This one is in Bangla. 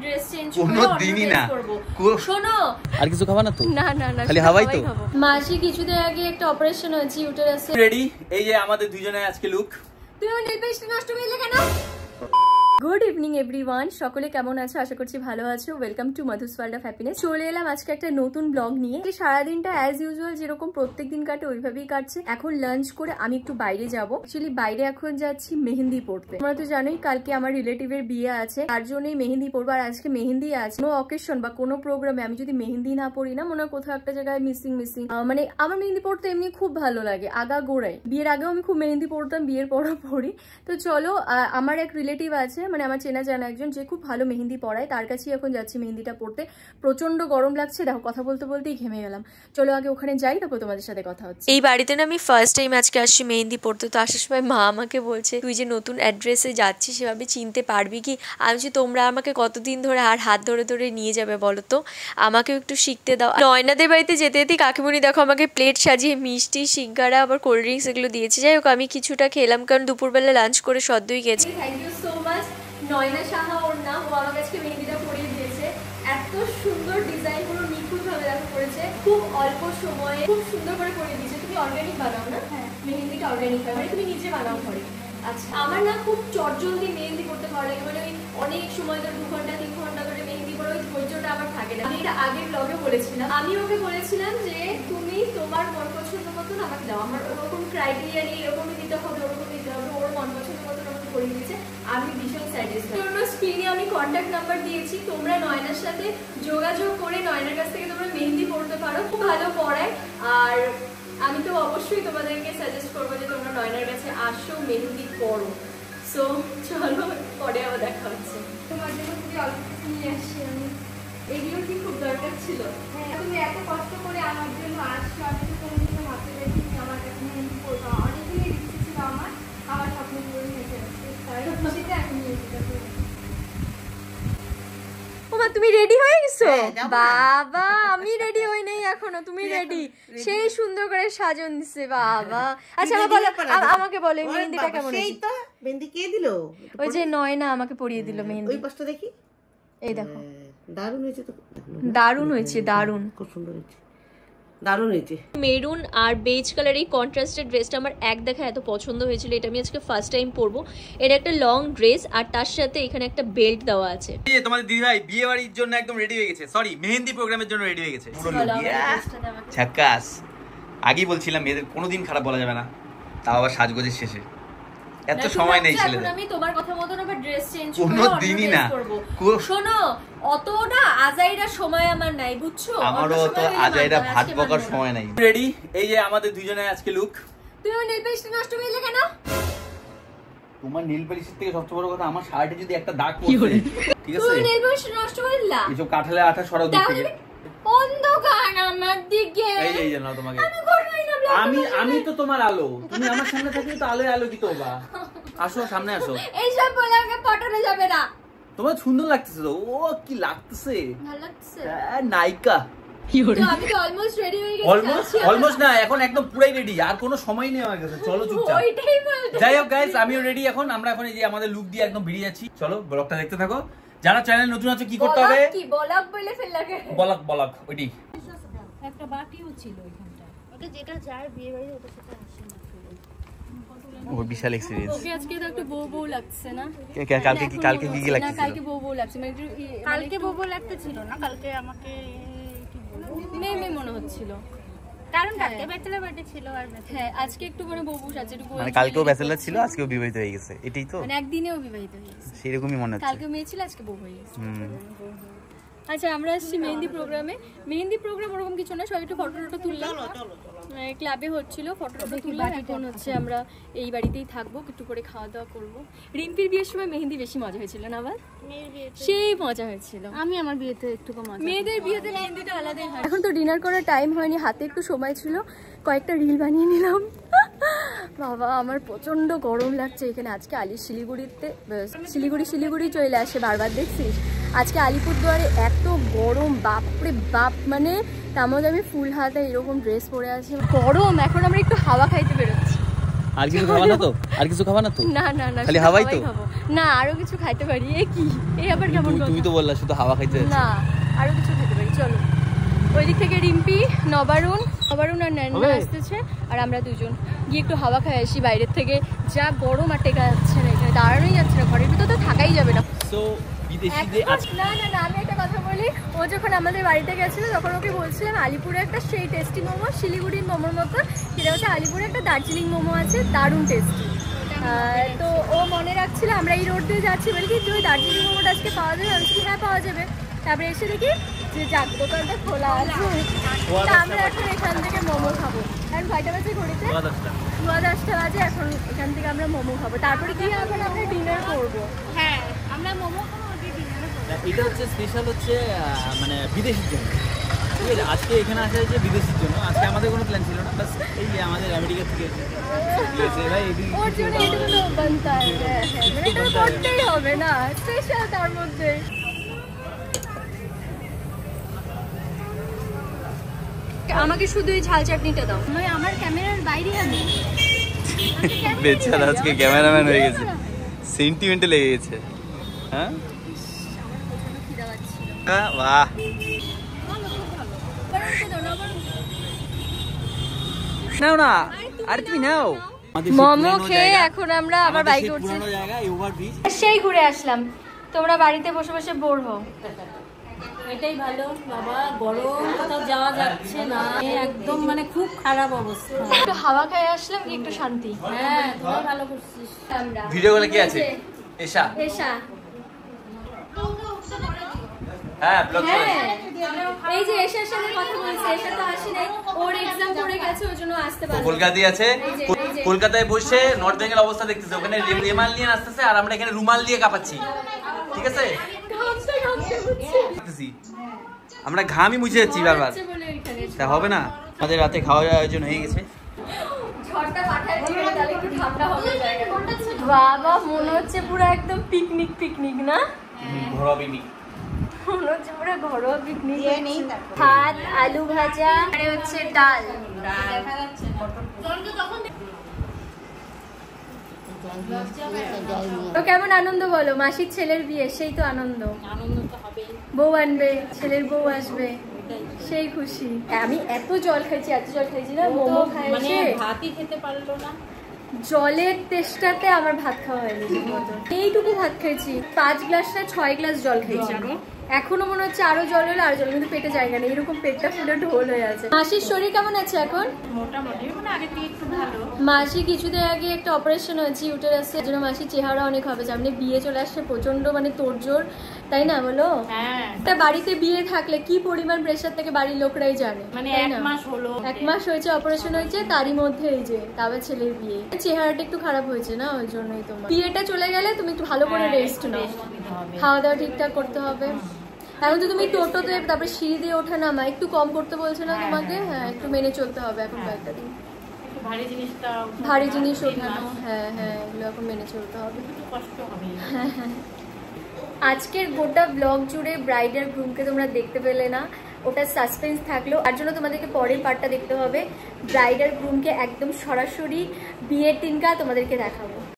ড্রেস চেঞ্জ করে কোনোদিনই না শোনো আর কিছু খাবা না তো? না না না খালি হাওয়াই তো। মাসি কিছুদিন আগে একটা অপারেশন হয়েছে ইউটেরাসে। রেডি? এই যে আমাদের দুজনের আজকে লুক। তুমি আমার নেল পেস্ট নষ্ট করলে কেন? গুড ইভিনিং এভরিওয়ান, সকলে কেমন আছো? আশা করছি ভালো আছো। Welcome to Madhu's world of happiness. চলে এলাম আজকে একটা নতুন ব্লগ নিয়ে। সারাদিনটা অ্যাজ ইউজুয়াল যেরকম প্রত্যেক দিন কাটে ওইভাবেই কাটছে। এখন লাঞ্চ করে আমি একটু বাইরে যাব। অ্যাকচুয়ালি বাইরে এখন যাচ্ছি মেহেন্দি পড়তে। তোমরা তো জানোই কালকে আমার রিলেটিভের বিয়ে আছে, তার জন্যই মেহেন্দি পড়বো। আর আজকে মেহেন্দি আছে। কোনো অকেশন বা কোনো প্রোগ্রামে আমি যদি মেহেন্দি না পড়ি না, মনে হয় কোথাও একটা জায়গায় মিসিং। মানে আমার মেহেন্দি পড়তে এমনি খুব ভালো লাগে আগা গোড়ায়। বিয়ের আগেও আমি খুব মেহেন্দি পড়তাম, বিয়ের পরও পড়ি। তো চলো, আমার এক রিলেটিভ আছে, মানে আমার চেনা জানা একজন, যে খুব ভালো মেহেন্দি পড়ায়, তার কাছেই এখন যাচ্ছি মেহেন্দিটা পড়তে। প্রচন্ড গরম লাগছে, দেখো কথা বলতে বলতেই ঘেমে গেলাম। চলো আগে ওখানে যাই, তারপর তোমাদের সাথে কথা হচ্ছে। এই বাড়িতে না আমি ফার্স্ট টাইম আজকে আসছি মেহেন্দি পড়তে। তো আসার সময় মা আমাকে বলছে, তুই যে নতুন অ্যাড্রেসে যাচ্ছিস সেভাবে চিনতে পারবি কি? আমি যে তোমরা আমাকে কতদিন ধরে আর হাত ধরে ধরে নিয়ে যাবে বলো তো, আমাকেও একটু শিখতে দাও। নয়নাদের বাড়িতে যেতে যেতে কাকিমণি দেখো আমাকে প্লেট সাজিয়ে মিষ্টি, সিঙ্গারা, আবার কোল্ড ড্রিঙ্কস এগুলো দিয়েছে। যাই হোক, আমি কিছুটা খেলাম কারণ দুপুরবেলা লাঞ্চ করে সদ্যই গেছি। Thank you so much Naina Saha, ওর নাম। ও আমার কাছে মেহেন্দিটা পরিয়ে দিয়েছে। এত সুন্দর ডিজাইন, পুরো নিখুঁত ভাবে দেখো করেছে। খুব অল্প সময়ে খুব সুন্দর করে পরিয়ে দিয়েছে। তুমি অর্গানিক বানাও না? হ্যাঁ, মেহেন্দিটা অর্গানিক হয়, মানে তুমি নিজে বানাও ঘরে? আচ্ছা, আমার না খুব চটজলদি মেহেন্দি করতে ভালো লাগে। মানে ওই অনেক সময় ধরে 2 ঘন্টা 3 ঘন্টা ধরে মেহেন্দি করে ওই ধৈর্যটা আমার থাকে না। আমি এটা আগের ব্লগে বলেছিলাম। আমি ওকে বলেছিলাম যে তুমি তোমার মন পছন্দ মতন আমাকে দাও। আমার ওরকম ক্রাইটেরিয়া নেই, এরকমই দিতে হবে, ওরকম দিতে হবে। ওর মন পছন্দ মতন আমাকে করে দিয়েছে। আমি ভীষণ স্যাটিসফাইড। তোমরা স্ক্রিনে আমি কন্ট্যাক্ট নাম্বার দিয়েছি, তোমরা নয়নার সাথে যোগাযোগ করে নয়নার কাছ থেকে তোমরা মেহেন্দি পড়তে পারো। খুব ভালো পড়ায়। আর আমি তো অবশ্যই তোমাদেরকে সাজেস্ট করবো যে তোমরা নয়নার কাছে আসো, মেহেন্দি পড়ো। সো চলো, পরে আবার দেখা হচ্ছে। তোমার জন্য খুবই অল্প কিছু নিয়ে আসছি আমি। এগুলো কি খুব দরকার ছিল? হ্যাঁ, তুমি এত কষ্ট করে আমার জন্য আসছো। আমি তো কোনোদিনও ভাবতে পারিনি তুমি আমার কাছে মেহেন্দি পড়বা। অনেকদিনই ইচ্ছে ছিল আমার স্বপ্ন পূরণ হয়েছে। খুশিতে আমি নিয়ে যেতে। ওমা, তুমি রেডি হয়ে গেছো? বাবা, আমি রেডি হই নাই এখনো, তুমি রেডি? সেই সুন্দর করে সাজন দিছে বাবা। আচ্ছা আমাকে বলো মেহেন্দিটা কেমন হয়েছে? সেই তো মেহেন্দি কে দিল? ওই যে নয়না আমাকে পরিয়ে দিল মেহেন্দি। ওই পাশটা দেখি। এই দেখো, দারুণ হয়েছে তো। দারুণ হয়েছে, দারুণ, খুব সুন্দর হয়েছে, দারুণ হয়েছে। মেরুন আর বেজ কালার এই কন্ট্রাস্টেড ড্রেসটা আমার এক দেখা এত পছন্দ হয়েছিল। এটা আমি আজকে ফার্স্ট টাইম পরবো। এটা একটা লং ড্রেস আর তার সাথে এখানে একটা বেল্ট দেওয়া আছে। এই যে তোমাদের দিদিভাই বিয়ে বাড়ির জন্য একদম রেডি হয়ে গেছে, সরি মেহেন্দি প্রোগ্রামের জন্য রেডি হয়ে গেছে। ঝাক্কাস। আগেই বলছিলাম মেয়েদের কোনোদিন খারাপ বলা যাবে না, তাও আবার সাজগোজের শেষে। এত সময় নেই ছেলেদের। আমি তোমার কথা মতন আবার ড্রেস চেঞ্জ কোনোদিনই না। শোনো, অতটা আজাইরা সময় আমার নাই, বুঝছো? আমারও তো আজাইরা ভাত বকার সময় নাই। রেডি? এই যে আমাদের দুজনের আজকে লুক। তুমি আমার নেল পেস্ট নষ্ট করলে কেন? তোমার নেল পলিশের থেকে সবচেয়ে বড় কথা, আমার শার্টে যদি একটা দাগ পড়ে, ঠিক আছে? তুমি নেল পলিশ নষ্ট করলা? এসব কাঠালে আঠা সরাও দিক থেকে। অন্ধকার আমার দিকে। এই যে নাও তোমাকে। আমি করবই না ব্লগ। আমি তো তোমার আলো, তুমি আমার সামনে থাকলে তো আলোয় আলোকিত হবা। আসো সামনে আসো। এই সব বলে আমাকে পটানো যাবে না। তোমার সুন্দর লাগতেছে তো। ও কি লাগতেছে, ভালো লাগছে। নায়িকা। আমি তো অলমোস্ট রেডি হয়ে গেছি। অলমোস্ট না, এখন একদম পুরাই রেডি। আর কোনো সময় নেই আমার কাছে। চলো চুপচাপ। ওইটাই বলতে। যাই হোক গাইস, আমিও রেডি এখন। আমরা এখন এই যে আমাদের লুক দিয়ে একদম বেরিয়ে যাচ্ছি। চলো ব্লগটা দেখতে থাকো। যারা চ্যানেল নতুন আছে কি করতে হবে? কি বলক বলে ফেললাকে? বলক ওইটি। একটা বাটিও ছিল ওইখানটা। ওটা যেটা যায় বিয়ে বাড়ি ওটা সেটা আসে না। ও বিশাল এক্সপেরিয়েন্স। ওকে আজকে তো একটু বউ লাগছে না? কালকে কি লাগছে? না, কালকে বউ লাগছে। মানে কালকে বউ লাগতে ছিল না, কালকে আমাকে কি বলবো মেয়ে মনে হচ্ছিল। কারণ কালকে ব্যাচেলর বার্থডে ছিল। আর হ্যাঁ, আজকে একটু মানে বউ সাজে একটু। মানে কালকেও ব্যাচেলর ছিল, আজকেও বিবাহিত হয়ে গেছে, এটাই তো? মানে একদিনেও বিবাহিত হয়ে গেছে সেরকমই মনে হচ্ছে। কালকে মেয়ে ছিল, আজকে বউ হয়ে গেছে। আচ্ছা, আমরা আসছি মেহেন্দি প্রোগ্রামে। মেহেন্দি প্রোগ্রাম ওরকম কিছু না, সবাই একটু ফটো তুললাম। ক্লাবে হচ্ছিল, ফটো তুললাম। এখন হচ্ছে আমরা এই বাড়িতেই থাকবো, একটু করে খাওয়া দাওয়া করবো। রিম্পির বিয়ের সময় মেহেন্দি বেশি মজা হয়েছিল না? আবার সেই মজা হয়েছিল। আমি আমার বিয়েতে একটু কম। মেয়েদের বিয়েতে মেহেন্দিটা আলাদাই হয়। এখন তো ডিনার করার টাইম হয়নি, হাতে একটু সময় ছিল, কয়েকটা রিল বানিয়ে নিলাম। বাবা, আমার প্রচন্ড গরম লাগছে এখানে। আজকে শিলিগুড়ি চলে আসে বারবার, দেখছিস? আজকে আলিপুরদুয়ারে এত গরম, বাপরে বাপ। মানে তার মধ্যে আমি ফুল হাতে এরকম ড্রেস পরে আছি, গরম। এখন আমরা একটু হাওয়া খাইতে বেরোচ্ছি। আর কিছু খাবা না তো? আর কিছু খাবা না তো? না না না, খালি শুধু হাওয়াই তো? খাবো। না, আরো কিছু খাইতে পারি। এ কি, এই আবার কেমন কথা? তুমি তো বললা শুধু হাওয়া খাইতে যাচ্ছি। না, আরো কিছু খেতে পারি, চলো। ওই দিক থেকে রিম্পি, নবারুণ আর ন্যান্না আসতেছে, আর আমরা দুজন গিয়ে একটু হাওয়া খাই আসি বাইরের থেকে। যা গরম আর টেকা যাচ্ছে না, এখানে দাঁড়ানোই যাচ্ছে না, ঘরের ভিতর তো থাকাই যাবে না। সো বিদেশিদের না না না, আমি একটা কথা বলি, ও যখন আমাদের বাড়িতে গেছিল তখন ওকে বলছিলাম আলিপুরে একটা সেই টেস্টি মোমো, শিলিগুড়ির মোমোর মতো, সেটা হচ্ছে আলিপুরে একটা দার্জিলিং মোমো আছে, দারুণ টেস্টি। তো ও মনে রাখছিল, আমরা এই রোড দিয়ে যাচ্ছি, বলি কি ওই দার্জিলিং মোমোটা আজকে পাওয়া যাবে? আমি বলছি হ্যাঁ পাওয়া যাবে। তারপরে এসে দেখি যে যাক, দোকানটা খোলা আছে, তা আমরা এখন এখান থেকে মোমো খাবো। এখন কয়টা বাজে ঘড়িতে? 10টা বাজে। এখন এখান থেকে আমরা মোমো খাবো, তারপরে কি এখন আমরা ডিনার করবো। হ্যাঁ, আমরা মোমো খাবো, ডিনার করবো। এটা হচ্ছে স্পেশাল, হচ্ছে মানে বিদেশির জন্য। ঠিক আছে, আজকে এখানে আসা হয়েছে বিদেশির জন্য। আজকে আমাদের কোনো প্ল্যান ছিল না, বাস এই যে আমাদের আমেরিকা থেকে এসেছে ভাই, ওর জন্য এটুকু বানতে হয়, মানে এটা করতেই হবে না, স্পেশাল তার মধ্যে। আমাকে শুধু এই ঝাল চাটনিটা দাও। আমার ক্যামেরার বাইরে আমি বেচারা আজকে ক্যামেরাম্যান হয়ে গেছে, সেন্টিমেন্টে লেগে গেছে। হ্যাঁ, বাহ, নাও না, আর তুমি নাও। মোমো খেয়ে এখন আমরা আবার বাইকে উঠছি, সেই ঘুরে আসলাম। তোমরা বাড়িতে বসে বসে বোর হও। এটাই ভালো বাবা, গরম, কোথাও যাওয়া যাচ্ছে না, একদম মানে খুব খারাপ অবস্থা। একটু হাওয়া খেয়ে আসলাম, কি একটু শান্তি। হ্যাঁ, তোরা ভালো করছিস। আমরা ভিডিও গুলো কি আছে? এশা, এশা, হ্যাঁ ব্লগ করে। হ্যাঁ, এই যে এশার সাথে কথা বলছি, এশা তো আসি নাই, ওর এক্সাম পড়ে গেছে, ওর জন্য আসতে পারবে। কলকাতায় আছে, কলকাতায় বসে নর্থ বেঙ্গল অবস্থা দেখতেছে, ওখানে রেমাল নিয়ে আসতেছে, আর আমরা এখানে রুমাল দিয়ে কাঁপাচ্ছি। ঠিক আছে, আমরা ঘামই মুছে যাচ্ছি বারবার, তা হবে না। আমাদের রাতে খাওয়ার আয়োজন হয়ে গেছে। বাবা, মনে হচ্ছে পুরো একদম পিকনিক পিকনিক না? ঘরোয়া পিকনিক মনে হচ্ছে পুরো ঘরোয়া পিকনিক। ভাত, আলু ভাজা, আর হচ্ছে ডাল। তো কেমন আনন্দ বলো? মাসির ছেলের বিয়ে, সেই তো আনন্দ। আনন্দ তো হবে, বউ আনবে, ছেলের বউ আসবে, সেই খুশি। আমি এত জল খাইছি, এত জল খাইছি না, মোমো মানে খাইছি, ভাতই খেতে পারলো না। জলের তেষ্টাতে আমার ভাত খাওয়া হয়নি ঠিকমতো। এইটুকু ভাত খেয়েছি, 5 গ্লাস না 6 গ্লাস জল খেয়েছি। এখনো মনে হচ্ছে আরো জল হলে আরো জল, কিন্তু পেটে জায়গা নেই, এরকম পেটটা ফুলে ঢোল হয়ে আছে। মাসির শরীর কেমন আছে এখন? মোটামুটি মানে আগে থেকে একটু ভালো। মাসি কিছুদিন আগে একটা অপারেশন হয়েছে ইউটেরাসের জন্য, মাসির চেহারা অনেক হবে। সামনে বিয়ে চলে আসছে, প্রচন্ড মানে তোড়জোড়, তাই না বলো? হ্যাঁ, তা বাড়িতে বিয়ে থাকলে কি পরিমাণ প্রেশার থেকে বাড়ির লোকরাই জানে, মানে তাই 1 না? মাস হলো, 1 মাস হয়েছে অপারেশন হয়েছে, তারই মধ্যে এই যে তারপর ছেলের বিয়ে, চেহারাটা একটু খারাপ হয়েছে না, ওই জন্যই। তোমার বিয়েটা চলে গেলে তুমি একটু ভালো করে রেস্ট নাও, খাওয়া দাওয়া ঠিকঠাক করতে হবে। এখন তো তুমি টোটোতে, তারপরে সিঁড়ি দিয়ে ওঠা নামা একটু কম করতে বলছে না তোমাকে? হ্যাঁ, একটু মেনে চলতে হবে এখন কয়েকটা দিন। ভারী জিনিস ওঠানো, হ্যাঁ হ্যাঁ, এগুলো এখন মেনে চলতে হবে, কষ্ট হবে। হ্যাঁ হ্যাঁ। আজকের গোটা ব্লগ জুড়ে ব্রাইড আর গ্রুমকে তোমরা দেখতে পেলে না, ওটা সাসপেন্স থাকলো। তার জন্য তোমাদেরকে পরের পার্টটা দেখতে হবে। ব্রাইড আর গ্রুমকে একদম সরাসরি বিয়ের দিনকা তোমাদেরকে দেখাবো।